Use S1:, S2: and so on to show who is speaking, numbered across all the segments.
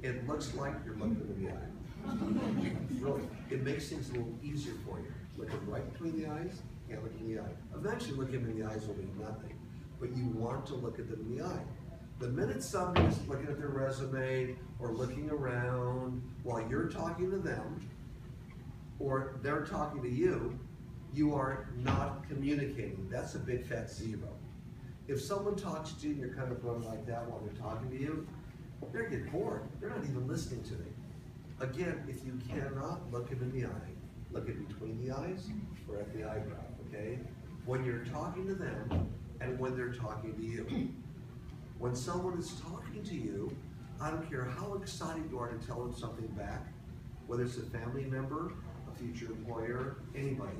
S1: it looks like you're looking in the eye. Really, it makes things a little easier for you. Looking right between the eyes, can't look in the eye. Eventually looking in the eyes will mean nothing, but you want to look at them in the eye. The minute somebody's looking at their resume or looking around while you're talking to them, or they're talking to you, you are not communicating. That's a big fat zero. If someone talks to you and you're kind of going like that while they're talking to you, they're getting bored. They're not even listening to you. Again, if you cannot look them in the eye, look it between the eyes or at the eyebrow, okay? When you're talking to them and when they're talking to you. When someone is talking to you, I don't care how excited you are to tell them something back, whether it's a family member, a future employer, anybody.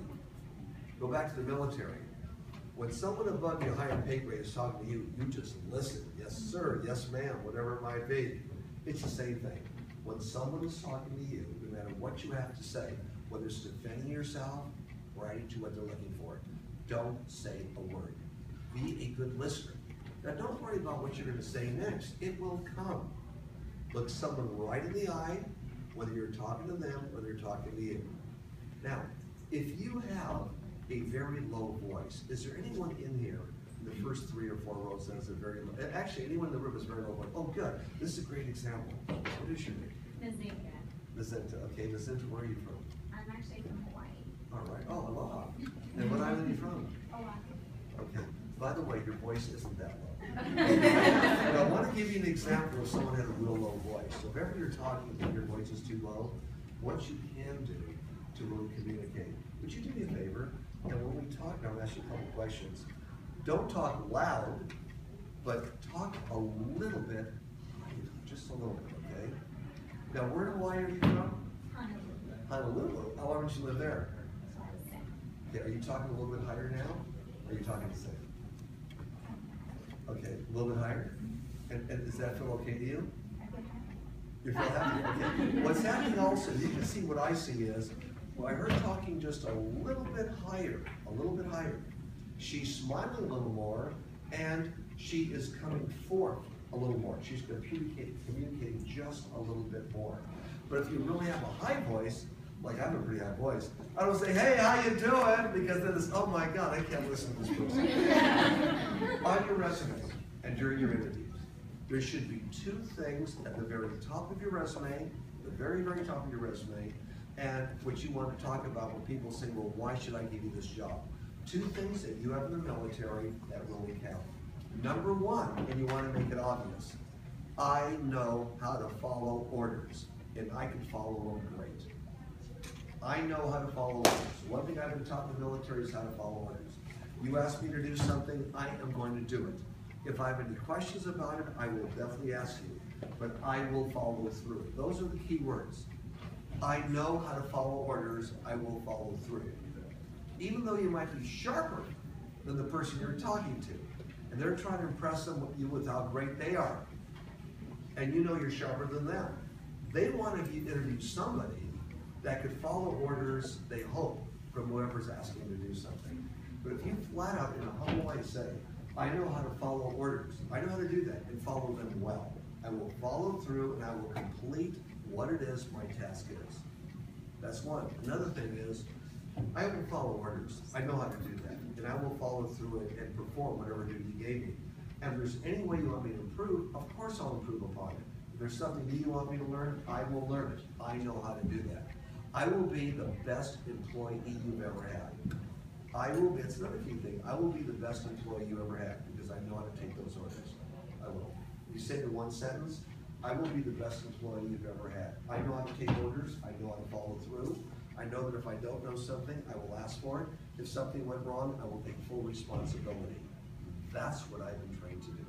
S1: Go back to the military. When someone above you, higher pay grade, is talking to you, you just listen. Yes, sir. Yes, ma'am. Whatever it might be. It's the same thing. When someone is talking to you, no matter what you have to say, whether it's defending yourself or adding to what they're looking for, don't say a word. Be a good listener. Now, don't worry about what you're going to say next. It will come. Look someone right in the eye, whether you're talking to them or they're talking to you. Now, if you have a very low voice, is there anyone in here in the first 3 or 4 rows that has a very low? Actually, anyone in the room is very low voice. Oh, good. This is a great example. What is your name? Nazinta. Okay, Nazinta, where are you from?
S2: I'm actually from Hawaii.
S1: All right. Oh, aloha. And what island are you from?
S2: Oahu.
S1: Okay. By the way, your voice isn't that low. And I want to give you an example of someone had a real low voice. So if ever you're talking and your voice is too low, what you can do to really communicate. Would you do me a favor? And when we talk, I'll ask you a couple questions. Don't talk loud, but talk a little bit, just a little bit, okay? Now, where in Hawaii are you from? Honolulu. How long did you live there? Okay, are you talking a little bit higher now? Or are you talking the same? Okay, a little bit higher? And does that feel okay to you? You feel happy? Okay. What's happening also, you can see what I see is, well, I heard talking just a little bit higher, She's smiling a little more, and she is coming forth a little more. She's communicating just a little bit more. But if you really have a high voice, like I have a pretty high voice, I don't say, hey, how you doing? Because then it's, oh my God, I can't listen to this person. On your resume and during your interviews, there should be 2 things at the very top of your resume, the very, very top of your resume, and what you want to talk about when people say, well, why should I give you this job? 2 things that you have in the military that really count. Number 1, and you want to make it obvious, I know how to follow orders, and I can follow them great. I know how to follow orders. One thing I've been taught in the military is how to follow orders. You ask me to do something, I am going to do it. If I have any questions about it, I will definitely ask you, but I will follow through. Those are the key words. I know how to follow orders, I will follow through. Even though you might be sharper than the person you're talking to, and they're trying to impress you with how great they are, and you know you're sharper than them. They want to interview somebody that could follow orders, they hope, from whoever's asking them to do something. But if you flat out in a humble way say, I know how to follow orders, I know how to do that, and follow them well. I will follow through and I will complete what it is my task is. That's one. Another thing is, I will follow orders. I know how to do that. And I will follow through it and perform whatever duty you gave me. And if there's any way you want me to improve, of course I'll improve upon it. If there's something new you want me to learn, I will learn it. I know how to do that. I will be the best employee you've ever had. I will be, it's another key thing, I will be the best employee you ever had because I know how to take those orders. I will. You say in one sentence, I will be the best employee you've ever had. I know how to take orders, I know how to follow through. I know that if I don't know something, I will ask for it. If something went wrong, I will take full responsibility. That's what I've been trained to do.